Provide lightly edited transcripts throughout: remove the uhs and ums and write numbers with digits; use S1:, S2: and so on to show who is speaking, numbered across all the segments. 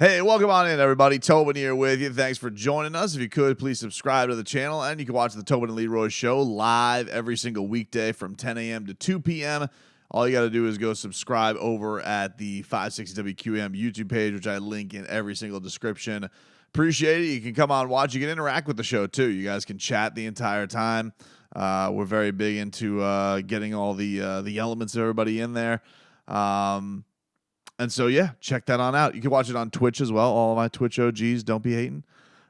S1: Hey, welcome on in, everybody. Tobin here with you. Thanks for joining us. If you could, please subscribe to the channel, and you can watch the Tobin Leroy Show live every single weekday from 10 a.m. to 2 p.m. All you got to do is go subscribe over at the 560 WQAM YouTube page, which I link in every single description. Appreciate it. You can come on, watch. You can interact with the show, too. You guys can chat the entire time. We're very big into getting all the elements of everybody in there. And so, yeah, check that on out. You can watch it on Twitch as well. All of my Twitch OGs, don't be hating.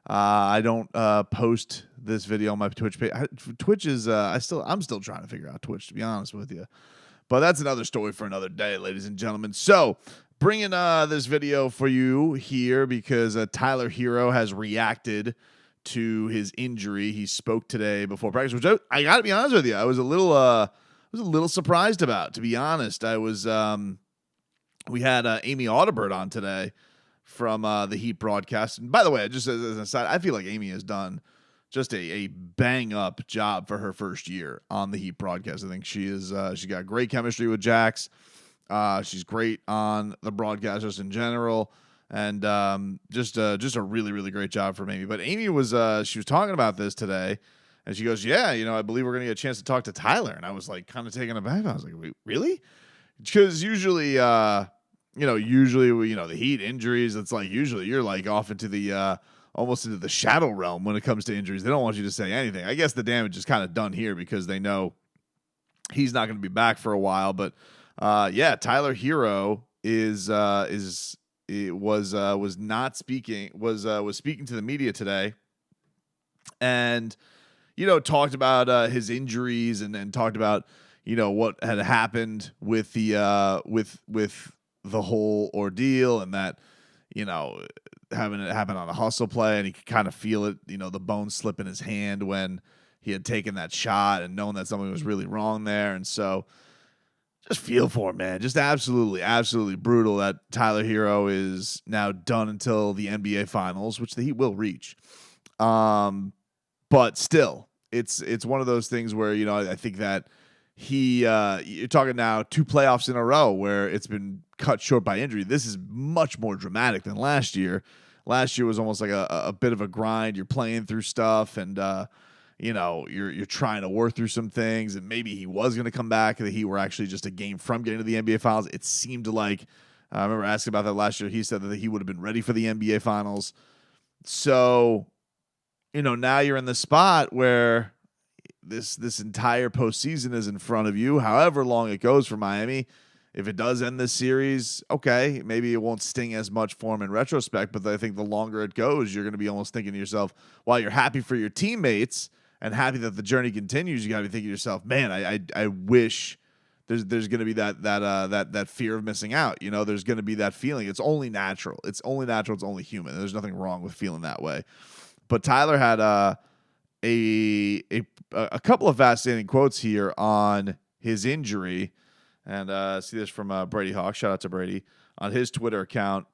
S1: I don't post this video on my Twitch page. Twitch is I'm still trying to figure out Twitch, to be honest with you. But that's another story for another day, ladies and gentlemen. So, bringing this video for you here because Tyler Herro has reacted to his injury. He spoke today before practice, which I got to be honest with you, I was a little surprised about. To be honest, I was. We had Amy Audibert on today from the Heat broadcast. And by the way, just as an aside, I feel like Amy has done just a bang-up job for her first year on the Heat broadcast. I think she got great chemistry with Jax. She's great on the broadcast just in general. And just a really, really great job from Amy. But Amy she was talking about this today. And she goes, yeah, I believe we're going to get a chance to talk to Tyler. And I was like kind of taken aback. I was like, wait, really? Because usually, the Heat injuries, it's like usually you're like off into the almost into the shadow realm when it comes to injuries. They don't want you to say anything. I guess the damage is kind of done here because they know he's not going to be back for a while. But Tyler Herro was speaking to the media today, and talked about his injuries and talked about what had happened with the the whole ordeal, and that having it happen on a hustle play, and he could kind of feel it, the bone slip in his hand when he had taken that shot and knowing that something was really wrong there. And so just feel for him, man. Just absolutely brutal that Tyler Herro is now done until the NBA Finals, which the Heat will reach. But still, it's one of those things where, I think that you're talking now 2 playoffs in a row where it's been cut short by injury. This is much more dramatic than last year. Last year was almost like a bit of a grind. You're playing through stuff, and you're trying to work through some things. And maybe he was going to come back, and the Heat were actually just a game from getting to the NBA Finals. It seemed like I remember asking about that last year. He said that he would have been ready for the NBA Finals. So, now you're in the spot where this entire postseason is in front of you, however long it goes for Miami. If it does end this series, okay, maybe it won't sting as much for him in retrospect, but I think the longer it goes, you're going to be almost thinking to yourself, while you're happy for your teammates and happy that the journey continues, you got to be thinking to yourself, man, I wish there's going to be that fear of missing out. There's going to be that feeling. It's only natural. It's only human. There's nothing wrong with feeling that way. But Tyler had a couple of fascinating quotes here on his injury, and see this from Brady Hawk. Shout out to Brady on his Twitter account.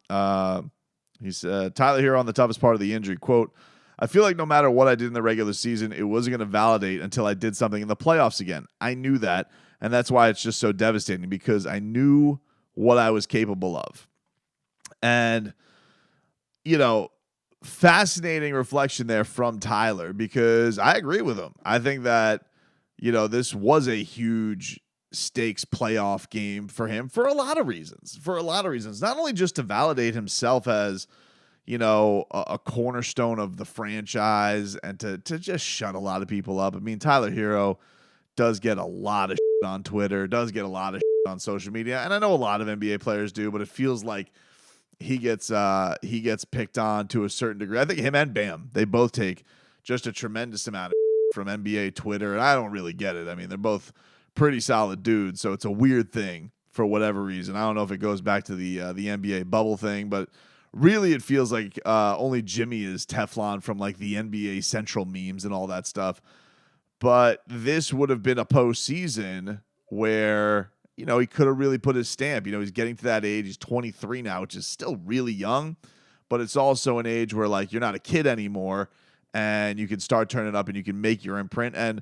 S1: He said, Tyler here on the toughest part of the injury. Quote, I feel like no matter what I did in the regular season, it wasn't going to validate until I did something in the playoffs again. I knew that, and that's why it's just so devastating, because I knew what I was capable of. And, fascinating reflection there from Tyler, because I agree with him. I think that, this was a huge stakes playoff game for him for a lot of reasons. Not only just to validate himself as, a cornerstone of the franchise and to just shut a lot of people up. I mean, Tyler Herro does get a lot of shit on Twitter, does get a lot of shit on social media. And I know a lot of NBA players do, but it feels like he gets picked on to a certain degree. I think him and Bam, they both take just a tremendous amount of from NBA Twitter, and I don't really get it. I mean, they're both pretty solid dudes, so it's a weird thing for whatever reason. I don't know if it goes back to the NBA bubble thing, but really it feels like only Jimmy is Teflon from like the NBA Central memes and all that stuff. But this would have been a postseason where he could have really put his stamp. He's getting to that age. He's 23 now, which is still really young, but it's also an age where like you're not a kid anymore, and you can start turning up and you can make your imprint. And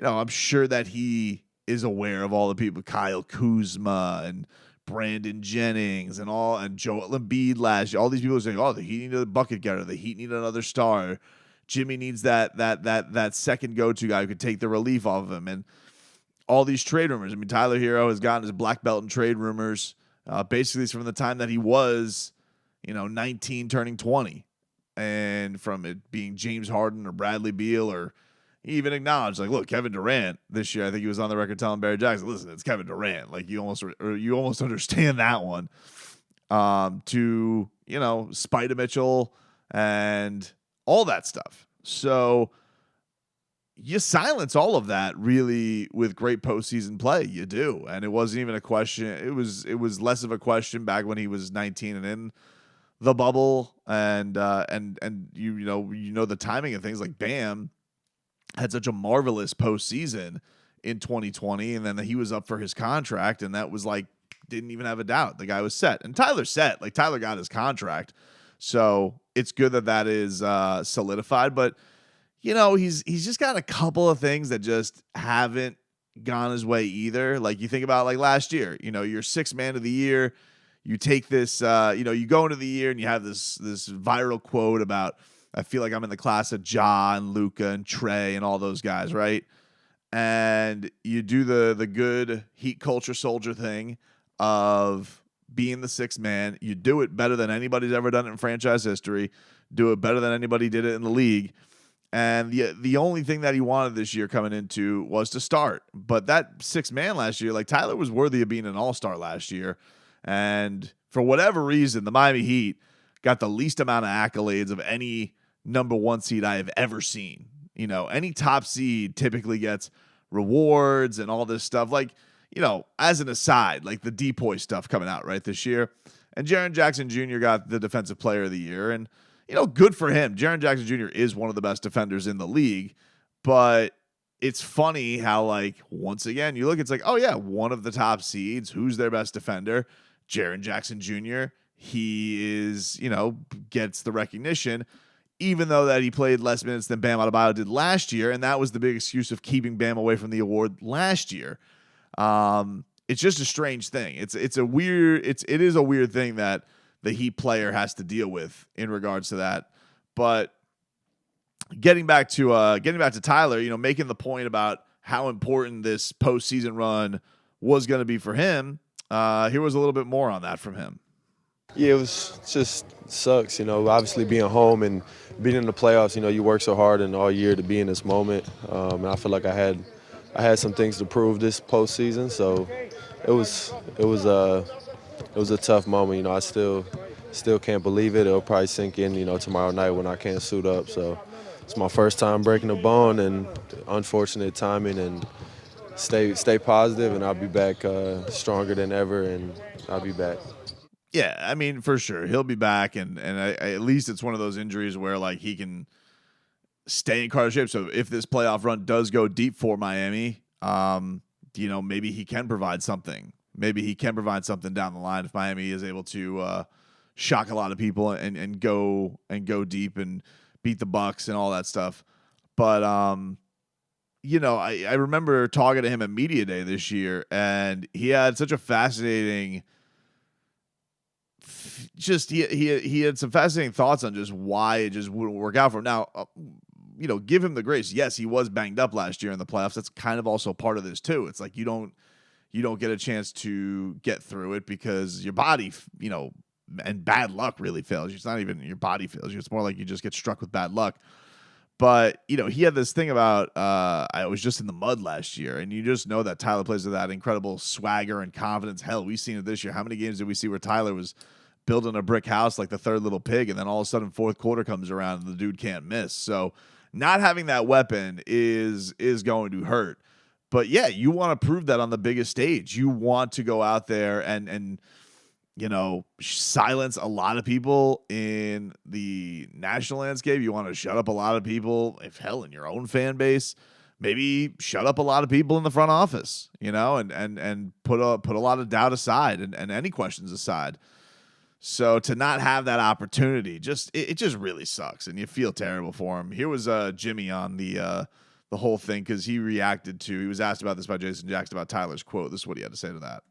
S1: I'm sure that he is aware of all the people, Kyle Kuzma and Brandon Jennings and Joel Embiid last year. All these people are saying, "Oh, the Heat need a bucket getter. The Heat need another star. Jimmy needs that second go-to guy who could take the relief off of him." And all these trade rumors. I mean, Tyler Herro has gotten his black belt in trade rumors. Basically, it's from the time that he was, 19 turning 20, and from it being James Harden or Bradley Beal, or he even acknowledged, like, look, Kevin Durant this year. I think he was on the record telling Barry Jackson, "Listen, it's Kevin Durant. Like, you almost understand that one." To Spider Mitchell and all that stuff. So you silence all of that really with great postseason play. You do, and it wasn't even a question. It was less of a question back when he was 19 and in the bubble, and you know the timing of things. Like Bam had such a marvelous postseason in 2020, and then he was up for his contract, and that was like didn't even have a doubt. The guy was set, and Tyler's set. Like Tyler got his contract, so it's good that is solidified, but. He's just got a couple of things that just haven't gone his way either. Like you think about like last year, you're sixth man of the year. You take this, you go into the year and you have this viral quote about, "I feel like I'm in the class of Ja and Luka and Trey and all those guys," right? And you do the good Heat culture soldier thing of being the sixth man. You do it better than anybody's ever done it in franchise history. Do it better than anybody did it in the league. And the only thing that he wanted this year coming into was to start. But that sixth man last year, like Tyler was worthy of being an all-star last year. And for whatever reason, the Miami Heat got the least amount of accolades of any number one seed I have ever seen. Any top seed typically gets rewards and all this stuff. Like, as an aside, like the Depoy stuff coming out right this year. And Jaren Jackson Jr. got the defensive player of the year. And good for him. Jaren Jackson Jr. is one of the best defenders in the league, but it's funny how, like, once again, you look, it's like, oh, yeah, one of the top seeds. Who's their best defender? Jaren Jackson Jr. He is, gets the recognition, even though that he played less minutes than Bam Adebayo did last year, and that was the big excuse of keeping Bam away from the award last year. It's just a strange thing. It is a weird thing that the Heat player has to deal with in regards to that. But getting back to Tyler, making the point about how important this postseason run was going to be for him. Here was a little bit more on that from him.
S2: Yeah, it was just sucks, obviously being home and being in the playoffs, you work so hard and all year to be in this moment. And I feel like I had some things to prove this postseason, so it was a tough moment. I still can't believe it. It'll probably sink in, tomorrow night when I can't suit up. So it's my first time breaking a bone, and unfortunate timing. And stay positive, and I'll be back stronger than ever, and I'll be back.
S1: Yeah, I mean, for sure he'll be back, and at least it's one of those injuries where like he can stay in Carter shape. So if this playoff run does go deep for Miami, maybe he can provide something. Maybe he can provide something down the line if Miami is able to shock a lot of people and go deep and beat the Bucks and all that stuff. But I remember talking to him at Media Day this year, and he had such a fascinating. He had some fascinating thoughts on just why it just wouldn't work out for him. Now, give him the grace. Yes, he was banged up last year in the playoffs. That's kind of also part of this too. It's like you don't get a chance to get through it because your body, and bad luck really fails you. It's not even your body fails you. It's more like you just get struck with bad luck. But, he had this thing about I was just in the mud last year, and you just know that Tyler plays with that incredible swagger and confidence. Hell, we've seen it this year. How many games did we see where Tyler was building a brick house like the third little pig, and then all of a sudden fourth quarter comes around and the dude can't miss? So not having that weapon is going to hurt. But, yeah, you want to prove that on the biggest stage. You want to go out there and silence a lot of people in the national landscape. You want to shut up a lot of people, in your own fan base. Maybe shut up a lot of people in the front office, and put a lot of doubt aside and any questions aside. So to not have that opportunity, it just really sucks, and you feel terrible for him. Here was Jimmy on the whole thing because he was asked about this by Jason Jackson about Tyler's quote. This is what he had to say to that.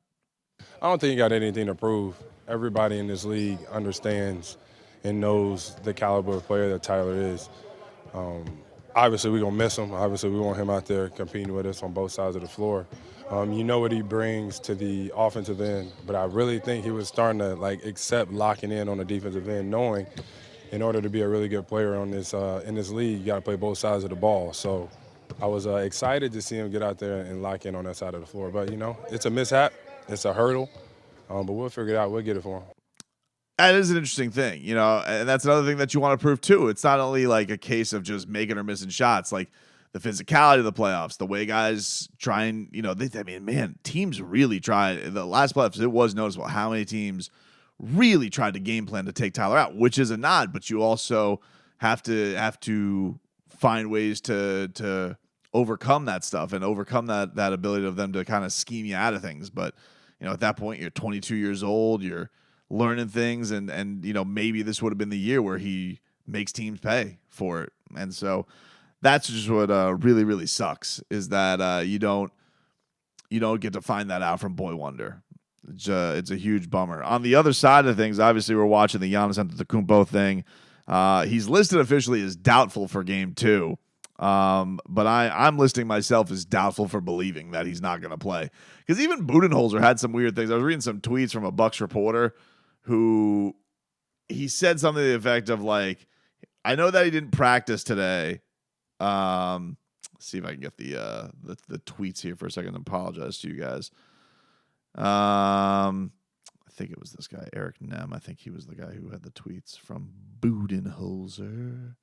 S3: I don't think he got anything to prove. Everybody in this league understands and knows the caliber of player that Tyler is. Obviously, we're going to miss him. Obviously, we want him out there competing with us on both sides of the floor. You know what he brings to the offensive end, but I really think he was starting to accept locking in on the defensive end, knowing in order to be a really good player on this in this league, you got to play both sides of the ball. So I was excited to see him get out there and lock in on that side of the floor. But, it's a mishap. It's a hurdle. But we'll figure it out. We'll get it for him.
S1: That is an interesting thing, and that's another thing that you want to prove too. It's not only like a case of just making or missing shots, like the physicality of the playoffs, the way guys try and, teams really tried. The last playoffs, it was noticeable how many teams really tried to game plan to take Tyler out, which is a nod, but you also have to find ways to overcome that stuff and overcome that ability of them to kind of scheme you out of things. But, at that point, you're 22 years old, you're learning things, and maybe this would have been the year where he makes teams pay for it. And so that's just what really, really sucks, is that you don't get to find that out from Boy Wonder. It's a huge bummer. On the other side of things, obviously we're watching the Giannis Antetokounmpo thing. He's listed officially as doubtful for Game 2. But I'm listing myself as doubtful for believing that he's not going to play. Because even Budenholzer had some weird things. I was reading some tweets from a Bucks reporter who he said something to the effect of I know that he didn't practice today. Let's see if I can get the tweets here for a second. I apologize to you guys. I think it was this guy, Eric Nem. I think he was the guy who had the tweets from Budenholzer.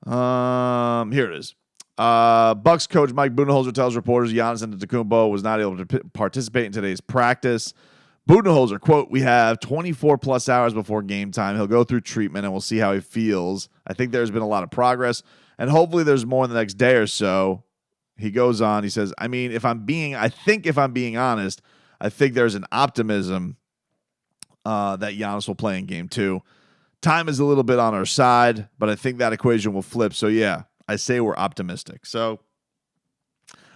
S1: Here it is. Bucks coach Mike Budenholzer tells reporters Giannis Antetokounmpo was not able to participate in today's practice. Budenholzer, quote, "We have 24 plus hours before game time. He'll go through treatment and we'll see how he feels. I think there's been a lot of progress and hopefully there's more in the next day or so." He goes on, he says, if I'm being honest, I think there's an optimism that Giannis will play in Game 2. Time is a little bit on our side, but I think that equation will flip. So, yeah, I say we're optimistic. So,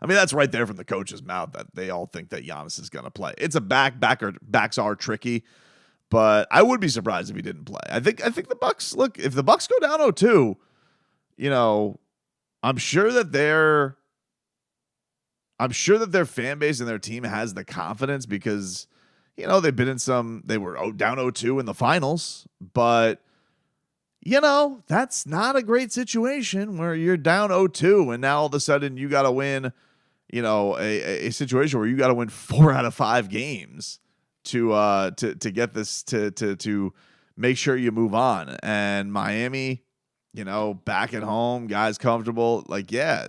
S1: that's right there from the coach's mouth that they all think that Giannis is going to play. It's a backs are tricky, but I would be surprised if he didn't play. I think the Bucks, look, if the Bucks go down 0-2, I'm sure that their fan base and their team has the confidence because they've been they were down 0-2 in the finals, but that's not a great situation where you're down 0-2 and now all of a sudden you got to win, a situation where you got to win 4 out of 5 games to get this to make sure you move on. And Miami, back at home, guys comfortable.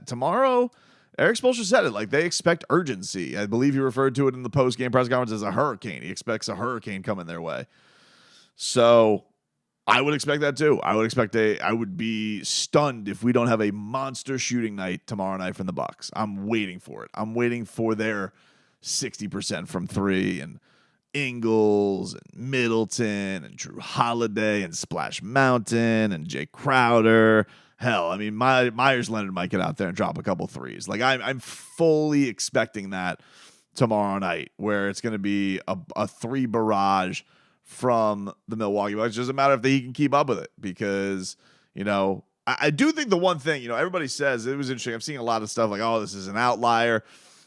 S1: Tomorrow, Eric Spoelstra said it. They expect urgency. I believe he referred to it in the post-game press conference as a hurricane. He expects a hurricane coming their way. So I would expect that too. I would be stunned if we don't have a monster shooting night tomorrow night from the Bucks. I'm waiting for it. I'm waiting for their 60% from 3 and Ingles and Middleton and Drew Holiday and Splash Mountain and Jay Crowder. Hell, Myers Leonard might get out there and drop a couple threes. I'm fully expecting that tomorrow night, where it's going to be a 3 barrage from the Milwaukee Bucks. It's just a matter if he can keep up with it, because I do think the one thing everybody says, it was interesting. I'm seeing a lot of stuff oh, this is an outlier.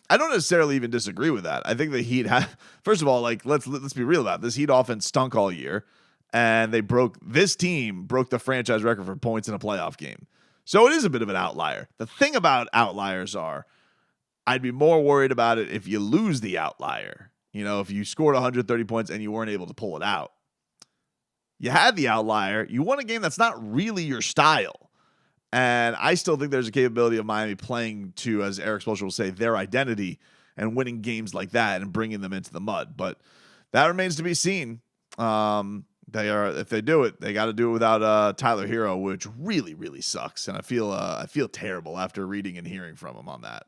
S1: I don't necessarily even disagree with that. I think the Heat first of all, let's be real about it. This Heat offense stunk all year. And this team broke the franchise record for points in a playoff game. So it is a bit of an outlier. The thing about outliers I'd be more worried about it if you lose the outlier. If you scored 130 points and you weren't able to pull it out. You had the outlier. You won a game that's not really your style. And I still think there's a capability of Miami playing to, as Eric Spoelstra will say, their identity and winning games like that and bringing them into the mud. But that remains to be seen. If they do it, they got to do it without Tyler Herro, which really, really sucks. And I feel terrible after reading and hearing from him on that.